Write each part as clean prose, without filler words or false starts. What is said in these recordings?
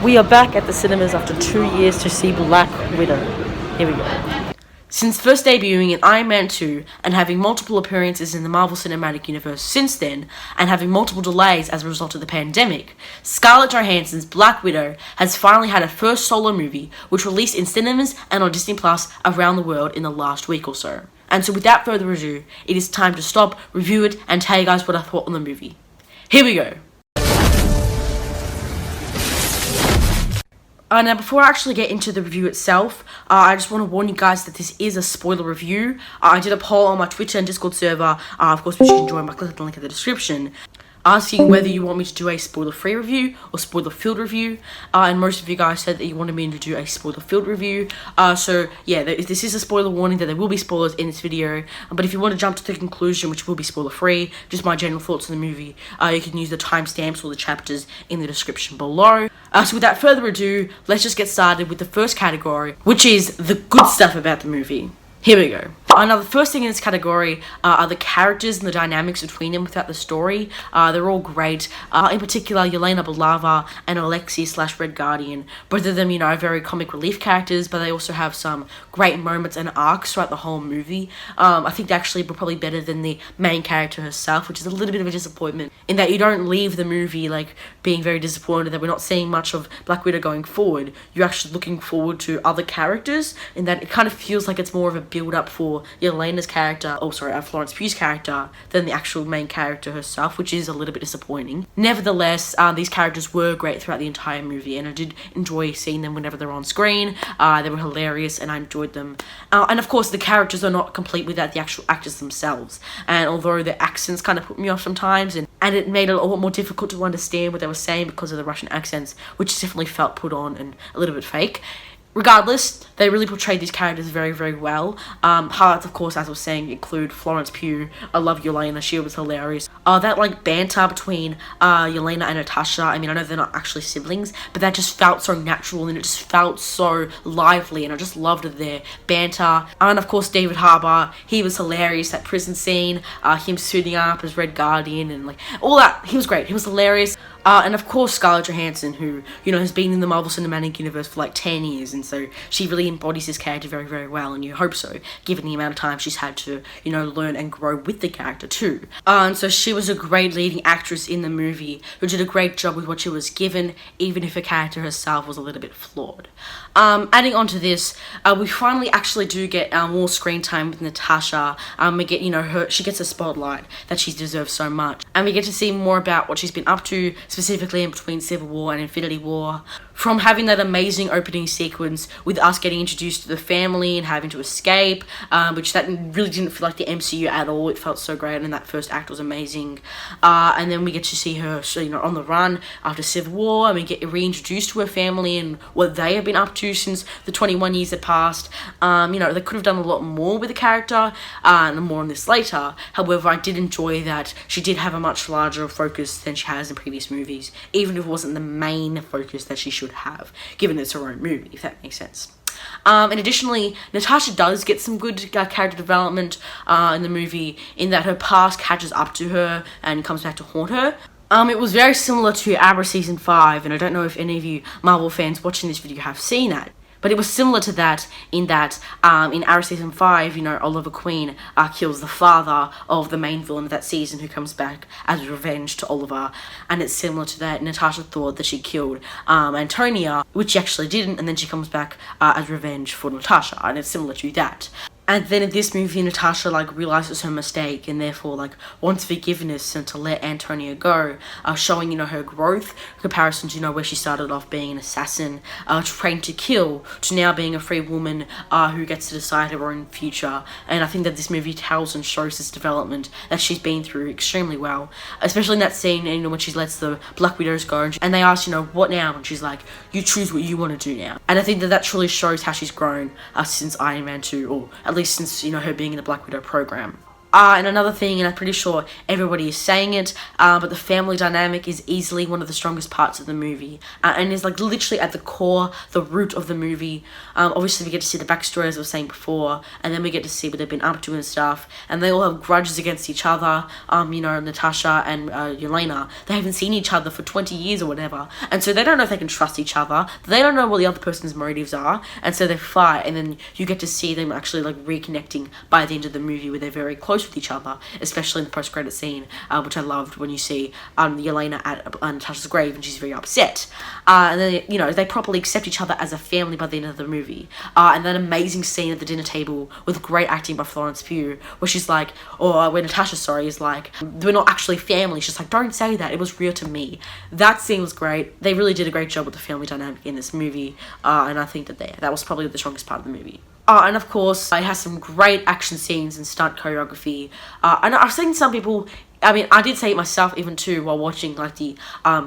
We are back at the cinemas after 2 years to see Black Widow. Here we go. Since first debuting in Iron Man 2 and having multiple appearances in the Marvel Cinematic Universe since then, and having multiple delays as a result of the pandemic, Scarlett Johansson's Black Widow has finally had her first solo movie, which released in cinemas and on Disney Plus around the world in the last week or so. And so without further ado, it is time to stop, review it, and tell you guys what I thought on the movie. Here we go. Now, before I actually get into the review itself, I just want to warn you guys that this is a spoiler review. I did a poll on my Twitter and Discord server, of course, which you can join by clicking the link in the description, asking whether you want me to do a spoiler-free review or spoiler-filled review, and most of you guys said that you wanted me to do a spoiler-filled review. So yeah, this is a spoiler warning that there will be spoilers in this video, but if you want to jump to the conclusion, which will be spoiler-free, just my general thoughts on the movie, you can use the timestamps or the chapters in the description below. So without further ado, let's just get started with the first category, which is the good stuff about the movie. Here we go. Now, the first thing in this category are the characters and the dynamics between them throughout the story. They're all great. In particular, Yelena, Belova, and Alexei / Red Guardian. Both of them, are very comic relief characters, but they also have some great moments and arcs throughout the whole movie. I think they actually were probably better than the main character herself, which is a little bit of a disappointment, in that you don't leave the movie, being very disappointed that we're not seeing much of Black Widow going forward. You're actually looking forward to other characters, in that it kind of feels like it's more of a build-up for Yelena's character, Florence Pugh's character, than the actual main character herself, which is a little bit disappointing. Nevertheless, these characters were great throughout the entire movie, and I did enjoy seeing them whenever they're on screen. They were hilarious, and I enjoyed them. And of course, the characters are not complete without the actual actors themselves, and although the accents kind of put me off sometimes, and it made it a lot more difficult to understand what they were saying because of the Russian accents, which definitely felt put on and a little bit fake. Regardless, they really portrayed these characters very, very well. Highlights, of course, as I was saying, include Florence Pugh. I love Yelena, she was hilarious. That, banter between Yelena and Natasha, I know they're not actually siblings, but that just felt so natural, and it just felt so lively, and I just loved their banter. And, of course, David Harbour, he was hilarious, that prison scene, him suiting up as Red Guardian, and, all that, he was great, he was hilarious. And of course Scarlett Johansson, who, has been in the Marvel Cinematic Universe for 10 years, and so she really embodies this character very, very well, and you hope so, given the amount of time she's had to, learn and grow with the character too. And so she was a great leading actress in the movie, who did a great job with what she was given, even if her character herself was a little bit flawed. Adding on to this, we finally actually do get more screen time with Natasha. We get, she gets a spotlight that she deserves so much, and we get to see more about what she's been up to, specifically in between Civil War and Infinity War. From having that amazing opening sequence with us getting introduced to the family and having to escape, which that really didn't feel like the MCU at all. It felt so great, and that first act was amazing. And then we get to see her, on the run after Civil War, and we get reintroduced to her family and what they have been up to since the 21 years that passed. They could have done a lot more with the character, and more on this later. However, I did enjoy that she did have a much larger focus than she has in previous movies, even if it wasn't the main focus that she should have, given it's her own movie, if that makes sense. And additionally, Natasha does get some good character development in the movie, in that her past catches up to her and comes back to haunt her. It was very similar to Avengers Season 5, and I don't know if any of you Marvel fans watching this video have seen that. But it was similar to that in that, in Arrow Season 5, Oliver Queen kills the father of the main villain of that season, who comes back as revenge to Oliver. And it's similar to that. Natasha thought that she killed Antonia, which she actually didn't, and then she comes back as revenge for Natasha, and it's similar to that. And then in this movie, Natasha, realizes her mistake and therefore, wants forgiveness and to let Antonia go, showing, her growth, in comparison to, where she started off being an assassin, trained to kill, to now being a free woman, who gets to decide her own future. And I think that this movie tells and shows this development that she's been through extremely well, especially in that scene, when she lets the Black Widows go, and they ask, what now? And she's like, you choose what you want to do now. And I think that truly shows how she's grown, since Iron Man 2, or at least since, her being in the Black Widow program. And another thing, and I'm pretty sure everybody is saying it, but the family dynamic is easily one of the strongest parts of the movie, and is like literally at the core, the root of the movie. Obviously we get to see the backstory, as I was saying before, and then we get to see what they've been up to and stuff, and they all have grudges against each other. You know, Natasha and Yelena, they haven't seen each other for 20 years or whatever, and so they don't know if they can trust each other, they don't know what the other person's motives are, and so they fight, and then you get to see them actually like reconnecting by the end of the movie, where they're very close with each other, especially in the post-credit scene, which I loved, when you see Yelena at Natasha's grave and she's very upset, and then, you know, they properly accept each other as a family by the end of the movie, and that amazing scene at the dinner table with great acting by Florence Pugh, where she's like, or where Natasha, sorry, is like, we're not actually family, she's like, don't say that, it was real to me. That scene was great. They really did a great job with the family dynamic in this movie, and I think that was probably the strongest part of the movie. And of course, it has some great action scenes and stunt choreography. And I've seen some people, I mean, I did say it myself even too while watching like the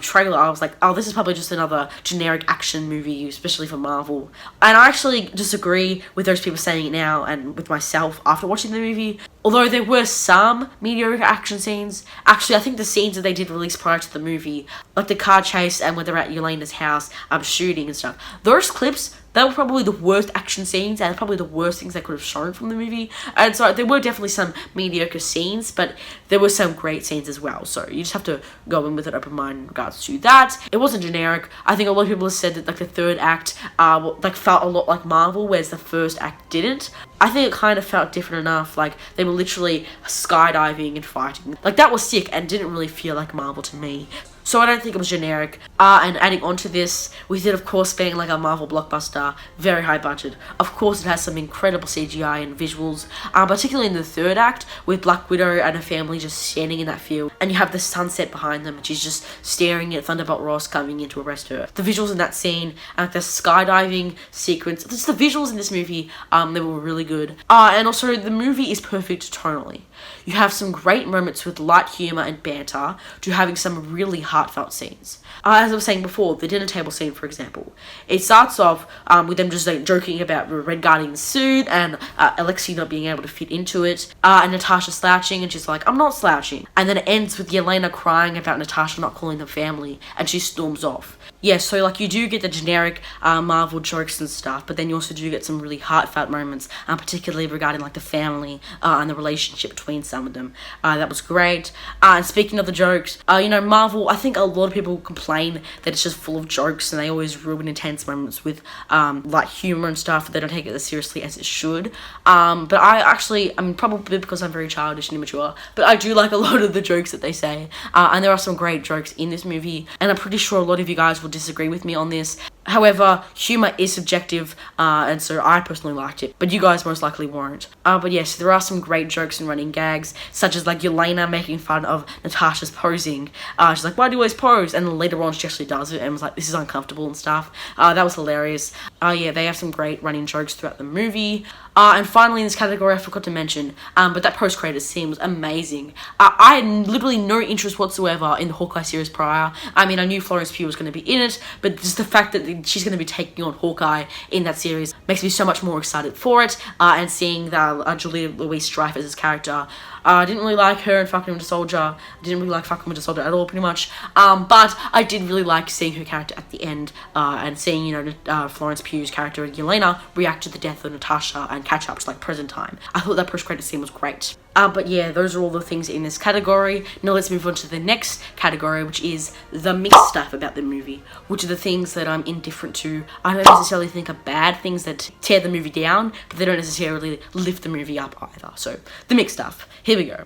trailer. I was like, oh, this is probably just another generic action movie, especially for Marvel. And I actually disagree with those people saying it now, and with myself after watching the movie. Although there were some mediocre action scenes, actually I think the scenes that they did release prior to the movie, like the car chase and when they're at Yelena's house shooting and stuff, those clips, they were probably the worst action scenes and probably the worst things they could have shown from the movie. And so there were definitely some mediocre scenes, but there were some great scenes as well. So you just have to go in with an open mind in regards to that. It wasn't generic. I think a lot of people have said that like the third act like felt a lot like Marvel, whereas the first act didn't. I think it kind of felt different enough. Like they were literally skydiving and fighting. Like that was sick and didn't really feel like Marvel to me. So I don't think it was generic. And adding on to this, with it of course being like a Marvel blockbuster, very high budget. Of course it has some incredible CGI and visuals, particularly in the third act, with Black Widow and her family just standing in that field. And you have the sunset behind them, and she's just staring at Thunderbolt Ross coming in to arrest her. The visuals in that scene, and the skydiving sequence, just the visuals in this movie, they were really good. And also the movie is perfect tonally. You have some great moments with light humour and banter, to having some really heartfelt scenes. As I was saying before, the dinner table scene, for example, it starts off with them just like joking about the Red Guardian's suit and Alexei not being able to fit into it, and Natasha slouching, and she's like, I'm not slouching. And then it ends with Yelena crying about Natasha not calling them family, and she storms off. Yeah, so like you do get the generic Marvel jokes and stuff, but then you also do get some really heartfelt moments, particularly regarding like the family and the relationship between some of them. That was great. And speaking of the jokes, you know, Marvel, I think a lot of people complain that it's just full of jokes and they always ruin intense moments with like humor and stuff. They don't take it as seriously as it should. But I mean, probably because I'm very childish and immature, but I do like a lot of the jokes that they say. And there are some great jokes in this movie, and I'm pretty sure a lot of you guys will disagree with me on this. However, humour is subjective, and so I personally liked it, but you guys most likely won't. But yes, there are some great jokes and running gags, such as like Yelena making fun of Natasha's posing. She's like, why do you always pose? And then later on she actually does it and was like, this is uncomfortable and stuff. That was hilarious. Yeah, they have some great running jokes throughout the movie. And finally in this category, I forgot to mention, but that post-credits scene was amazing. I had literally no interest whatsoever in the Hawkeye series prior. I mean, I knew Florence Pugh was going to be in it, but just the fact that she's going to be taking on Hawkeye in that series makes me so much more excited for it. And seeing that Julia Louis-Dreyfus' character, I didn't really like her in Falcon Winter Soldier. I didn't really like Falcon Winter Soldier at all, pretty much. But I did really like seeing her character at the end, and seeing, you know, Florence Pugh's character, Yelena, react to the death of Natasha and catch up to like present time. I thought that post-credit scene was great. But yeah, those are all the things in this category. Now let's move on to the next category, which is the mixed stuff about the movie, which are the things that I'm indifferent to. I don't necessarily think are bad, things that tear the movie down, but they don't necessarily lift the movie up either. So the mixed stuff. Here we go.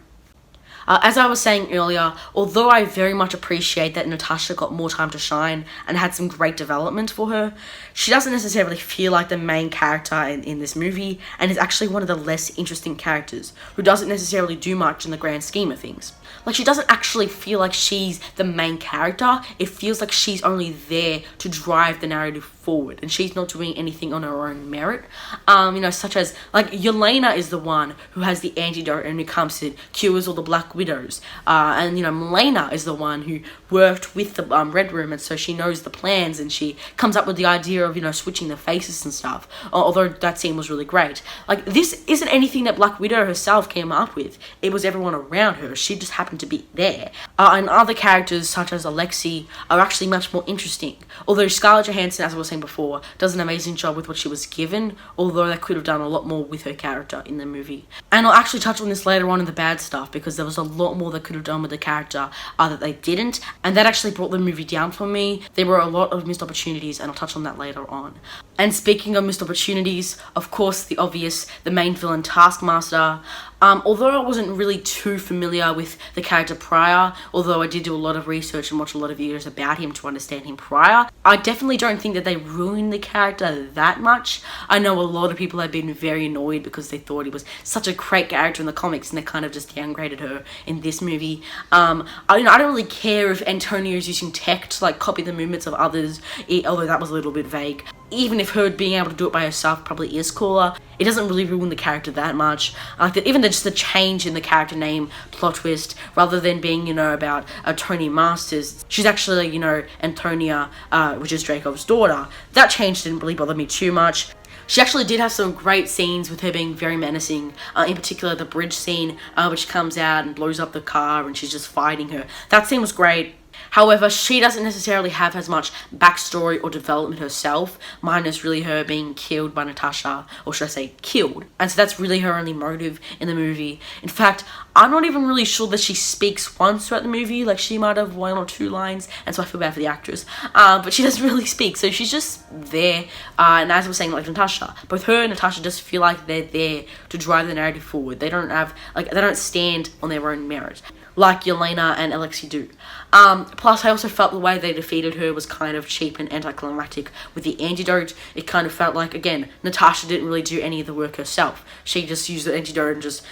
As I was saying earlier, although I very much appreciate that Natasha got more time to shine and had some great development for her, she doesn't necessarily feel like the main character in this movie, and is actually one of the less interesting characters, who doesn't necessarily do much in the grand scheme of things. Like, she doesn't actually feel like she's the main character. It feels like she's only there to drive the narrative forward, and she's not doing anything on her own merit. You know, such as, like, Yelena is the one who has the antidote and who comes to cures all the Black Black Widows. And, Melina is the one who worked with the Red Room, and so she knows the plans, and she comes up with the idea of, switching the faces and stuff. Although that scene was really great. Like, this isn't anything that Black Widow herself came up with. It was everyone around her. She just happened to be there. And other characters, such as Alexei, are actually much more interesting. Although Scarlett Johansson, as I was saying before, does an amazing job with what she was given, although they could have done a lot more with her character in the movie. And I'll actually touch on this later on in the bad stuff, because there was a lot more they could have done with the character that they didn't, and that actually brought the movie down for me. There were a lot of missed opportunities, and I'll touch on that later on. And speaking of missed opportunities, of course, the main villain, Taskmaster. Although I wasn't really too familiar with the character prior, although I did do a lot of research and watch a lot of videos about him to understand him prior, I definitely don't think that they ruined the character that much. I know a lot of people have been very annoyed because they thought he was such a great character in the comics, and they kind of just downgraded her in this movie. I don't really care if Antonia is using tech to copy the movements of others, although that was a little bit vague. Even if her being able to do it by herself probably is cooler, it doesn't really ruin the character that much. Even just the change in the character name, plot twist, rather than being, about Tony Masters, she's actually, Antonia, which is Dreykov's daughter. That change didn't really bother me too much. She actually did have some great scenes with her being very menacing, in particular the bridge scene, which she comes out and blows up the car and she's just fighting her. That scene was great. However, she doesn't necessarily have as much backstory or development herself, minus really her being killed by Natasha, or should I say killed. And so that's really her only motive in the movie. In fact, I'm not even really sure that she speaks once throughout the movie. She might have 1 or 2 lines, and so I feel bad for the actress. But she doesn't really speak, so she's just there. And as I was saying, Natasha, both her and Natasha just feel like they're there to drive the narrative forward. They don't have, they don't stand on their own merit, like Yelena and Alexei do. Plus, I also felt the way they defeated her was kind of cheap and anticlimactic with the antidote. It kind of felt like, again, Natasha didn't really do any of the work herself. She just used the antidote and just,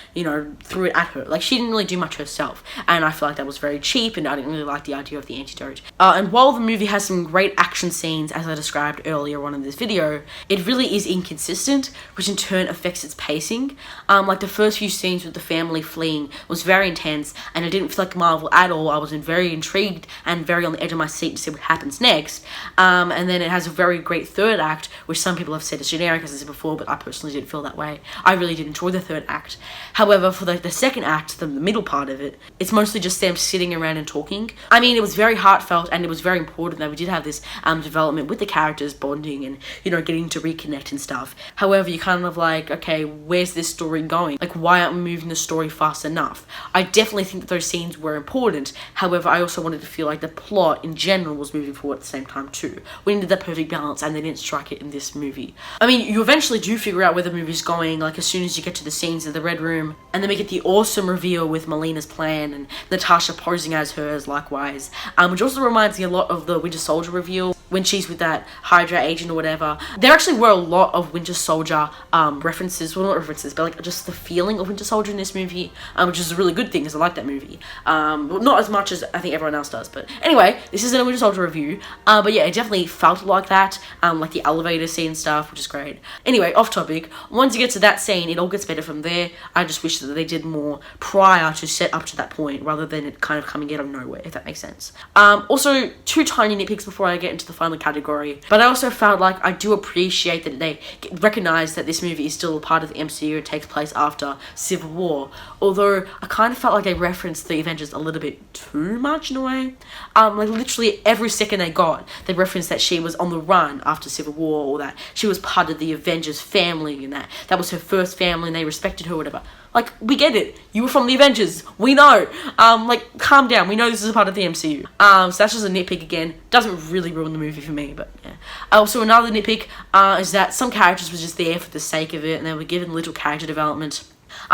threw it at her. She didn't really do much herself. And I feel like that was very cheap, and I didn't really like the idea of the antidote. And while the movie has some great action scenes, as I described earlier on in this video, it really is inconsistent, which in turn affects its pacing. The first few scenes with the family fleeing was very intense, and it didn't feel like Marvel at all. I was very intrigued and very on the edge of my seat to see what happens next. And then it has a very great third act, which some people have said is generic, as I said before, but I personally didn't feel that way. I really did enjoy the third act. However, for the second act, the middle part of it, it's mostly just them sitting around and talking. It was very heartfelt, and it was very important that we did have this development with the characters bonding and, getting to reconnect and stuff. However, you're kind of okay, where's this story going? Why aren't we moving the story fast enough? I definitely think that those scenes were important. However, I also wanted to feel like the plot in general was moving forward at the same time too. We needed that perfect balance, and they didn't strike it in this movie. You eventually do figure out where the movie's going, as soon as you get to the scenes of the Red Room, and then we get the awesome reveal with Melina's plan and Natasha posing as hers likewise, which also reminds me a lot of the Winter Soldier reveal when she's with that Hydra agent or whatever. There actually were a lot of Winter Soldier references, well, not references, but just the feeling of Winter Soldier in this movie, which is a really good thing because I like that movie. Well, not as much as I think everyone else does, but anyway, this isn't a Winter Soldier review, but yeah, it definitely felt like that, like the elevator scene stuff, which is great. Anyway, off topic, once you get to that scene, it all gets better from there. I just wish that they did more prior to set up to that point, rather than it kind of coming out of nowhere, if that makes sense. Also, 2 tiny nitpicks before I get into the final category, but I also felt like I do appreciate that they recognize that this movie is still a part of the MCU. It takes place after Civil War, although I kind of felt like they referenced the Avengers a little bit too much in a way. Literally every second they got, they referenced that she was on the run after Civil War, or that she was part of the Avengers family, and that was her first family and they respected her, whatever. We get it. You were from the Avengers. We know. Calm down. We know this is a part of the MCU. So that's just a nitpick again. Doesn't really ruin the movie for me, but yeah. Also, another nitpick is that some characters were just there for the sake of it, and they were given little character development.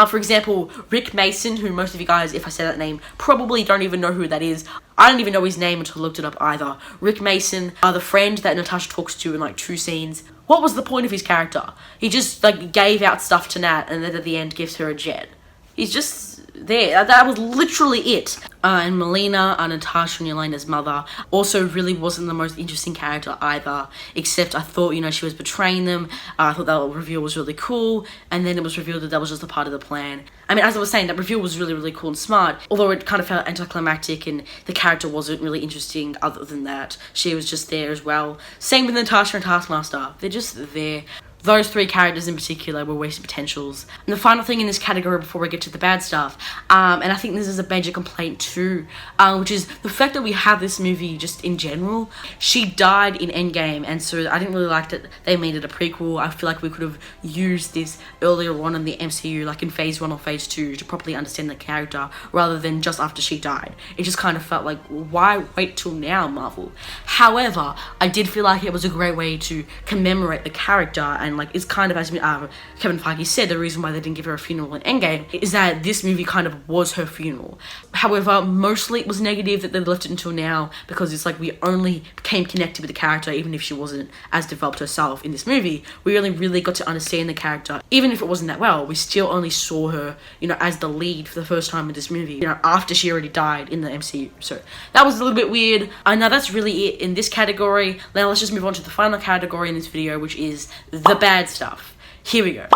For example, Rick Mason, who most of you guys, if I say that name, probably don't even know who that is. I don't even know his name until I looked it up either. Rick Mason, the friend that Natasha talks to in 2 scenes. What was the point of his character? He just gave out stuff to Nat, and then at the end gives her a jet. He's just there. That was literally it. And Melina, Natasha and Yelena's mother, also really wasn't the most interesting character either, except I thought, you know, she was betraying them. I thought that reveal was really cool, and then it was revealed that that was just a part of the plan. I mean, as I was saying, that reveal was really, really cool and smart, although it kind of felt anticlimactic and the character wasn't really interesting other than that. She was just there as well. Same with Natasha and Taskmaster. They're just there. Those three characters in particular were wasted potentials. And the final thing in this category before we get to the bad stuff, and I think this is a major complaint too, which is the fact that we have this movie just in general. She died in Endgame, and so I didn't really like that they made it a prequel. I feel like we could have used this earlier on in the MCU, like in phase 1 or phase 2, to properly understand the character, rather than just after she died. It just kind of felt like, why wait till now, Marvel? However, I did feel like it was a great way to commemorate the character, and like it's kind of, as Kevin Feige said, the reason why they didn't give her a funeral in Endgame is that this movie kind of was her funeral. However, mostly it was negative that they left it until now, because it's like we only became connected with the character, even if she wasn't as developed herself in this movie. We only really got to understand the character, even if it wasn't that well. We still only saw her, you know, as the lead for the first time in this movie, you know, after she already died in the MCU. So that was a little bit weird. Now that's really it in this category. Now let's just move on to the final category in this video, which is the bad stuff. Here we go.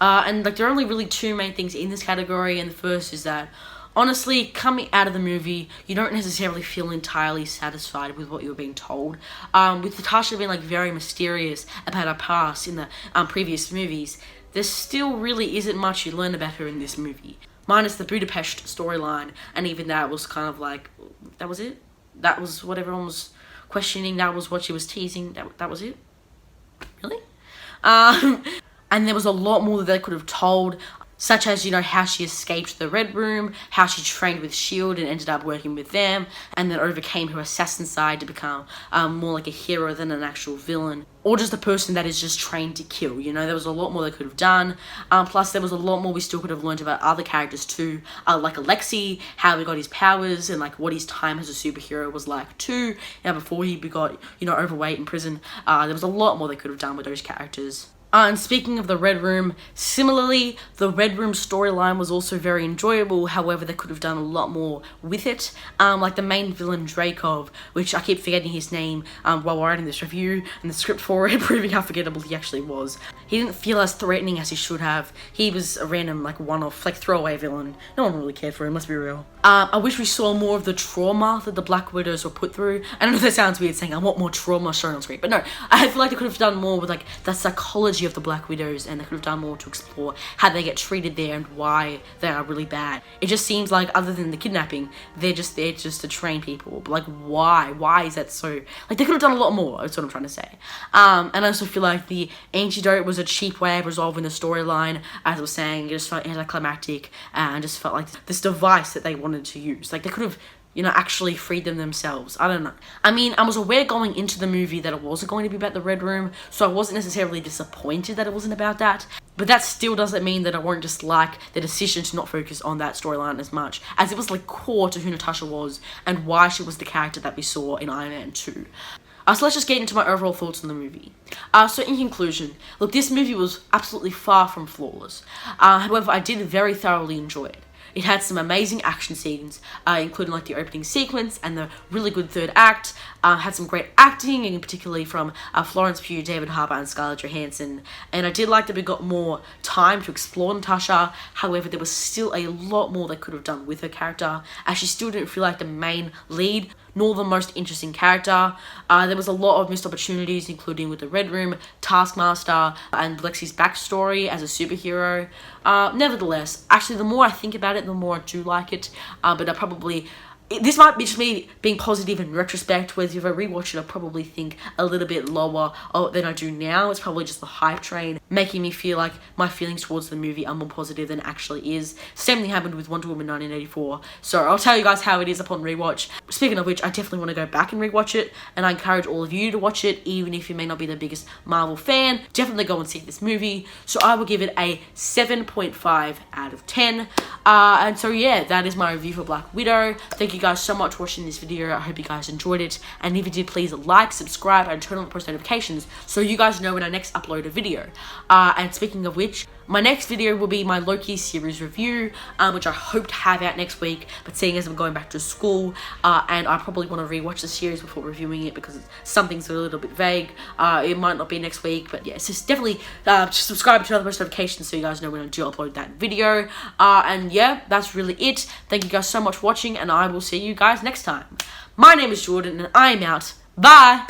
And like there are only really two main things in this category, and the first is that honestly, coming out of the movie, you don't necessarily feel entirely satisfied with what you're being told. With Natasha being like very mysterious about her past in the previous movies, there still really isn't much you learn about her in this movie. Minus the Budapest storyline, and even that was kind of like, that was it? That was what everyone was questioning, that was what she was teasing, that was it? Really? And there was a lot more that they could have told, such as, you know, how she escaped the Red Room, how she trained with S.H.I.E.L.D. and ended up working with them, and then overcame her assassin side to become more like a hero than an actual villain, or just a person that is just trained to kill. You know, there was a lot more they could have done. Plus, there was a lot more we still could have learned about other characters too, like Alexei, how he got his powers, and like what his time as a superhero was like too, before he got, you know, overweight in prison. There was a lot more they could have done with those characters. And speaking of the Red Room, similarly, the Red Room storyline was also very enjoyable. However, they could have done a lot more with it. Like the main villain, Dreykov, which I keep forgetting his name while writing this review and the script for it, proving how forgettable he actually was. He didn't feel as threatening as he should have. He was a random, like, one-off, like, throwaway villain. No one really cared for him, let's be real. I wish we saw more of the trauma that the Black Widows were put through. I know that sounds weird saying I want more trauma shown on screen, but no, I feel like they could have done more with, like, the psychology of the Black Widows, and they could have done more to explore how they get treated there and why they are really bad. It just seems like, other than the kidnapping, they're just there just to train people. But like, why is that so? Like, they could have done a lot more, that's what I'm trying to say. And I also feel like the antidote was a cheap way of resolving the storyline. As I was saying, it just felt anticlimactic, and just felt like this device that they wanted to use. Like, they could have, you know, actually freed them themselves. I don't know. I mean, I was aware going into the movie that it wasn't going to be about the Red Room, so I wasn't necessarily disappointed that it wasn't about that. But that still doesn't mean that I won't dislike the decision to not focus on that storyline as much, as it was like core to who Natasha was and why she was the character that we saw in Iron Man 2. So let's just get into my overall thoughts on the movie. So in conclusion, look, this movie was absolutely far from flawless. However, I did very thoroughly enjoy it. It had some amazing action scenes, including like the opening sequence and the really good third act. Had some great acting, and particularly from Florence, Pugh, David Harbour and Scarlett Johansson. And I did like that we got more time to explore Natasha. However, there was still a lot more they could have done with her character, as she still didn't feel like the main lead, nor the most interesting character. There was a lot of missed opportunities, including with the Red Room, Taskmaster, and Alexei's backstory as a superhero. Nevertheless, actually, the more I think about it, the more I do like it. But I probably... This might be just me being positive in retrospect, whereas if I rewatch it, I'll probably think a little bit lower than I do now. It's probably just the hype train making me feel like my feelings towards the movie are more positive than it actually is. Same thing happened with Wonder Woman 1984. So I'll tell you guys how it is upon rewatch. Speaking of which, I definitely want to go back and rewatch it, and I encourage all of you to watch it, even if you may not be the biggest Marvel fan. Definitely go and see this movie. So I will give it a 7.5 out of 10. And so yeah, that is my review for Black Widow. Thank you guys so much for watching this video. I hope you guys enjoyed it, and if you did, please like, subscribe and turn on post notifications so you guys know when I next upload a video. And speaking of which, My next video will be my Loki series review, which I hope to have out next week, but seeing as I'm going back to school, and I probably want to rewatch the series before reviewing it because something's a little bit vague, it might not be next week, but yeah, so definitely subscribe to post notifications so you guys know when I do upload that video, and yeah, that's really it. Thank you guys so much for watching, and I will see you guys next time. My name is Jordan, and I am out. Bye!